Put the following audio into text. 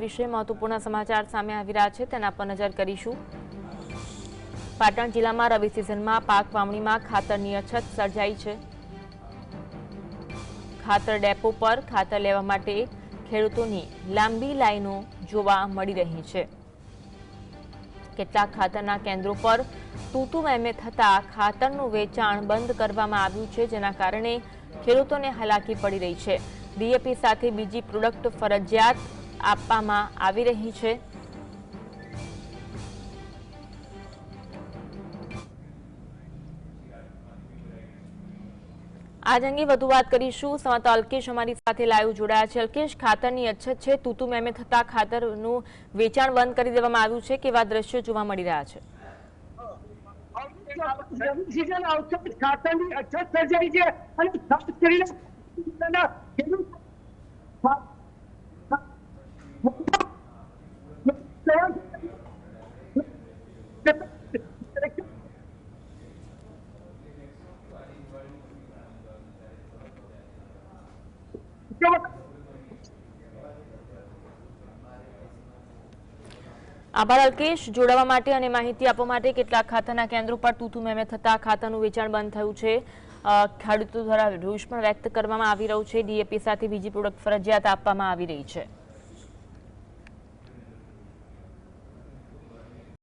વિશે મહત્વપૂર્ણ સમાચાર સામે આવી રહ્યા છે તેના પર નજર કરીશું। પાટણ જિલ્લામાં રવિ સિઝનમાં પાક વાવણીમાં ખાતરની અછત સર્જાઈ છે। ખાતર ડેપો પર ખાતર લેવા માટે ખેડૂતોની લાંબી લાઈનો જોવા મળી રહી છે। કેટલાક ખાતરના કેન્દ્રો પર તૂતુ મેમે થતા ખાતરનું વેચાણ બંધ કરવામાં આવ્યું છે, જેના કારણે ખેડૂતોને હાલાકી પડી રહી છે। ડીએપી સાથે બીજી પ્રોડક્ટ ફરજિયાત આપવામાં આવી રહી છે। આજ અંગે વધુ વાત કરીશું। સંવાદદાતા અલ્કેશ અમારી સાથે લાઈવ જોડાયા છે। અલ્કેશ, ખાતરની અછત છે, તૂતુ મેમે થતા ખાતરનું વેચાણ બંધ કરી દેવામાં આવ્યું છે, કેવા દ્રશ્યો જોવા મળી રહ્યા છે? ખાતરની અછત સર્જાઈ છે અને ખાસ કરીને આભાર અલ્કેશ, જોડાવા માટે અને માહિતી આપવા માટે। કેટલાક ખાતરના કેન્દ્રો પર તૂતુ મેમે થતા ખાતરનું વેચાણ બંધ થયું છે। ખેડૂતો દ્વારા રોષ પણ વ્યક્ત કરવામાં આવી રહ્યો છે। ડીએપી સાથે બીજી પ્રોડક્ટ ફરજિયાત આપવામાં આવી રહી છે।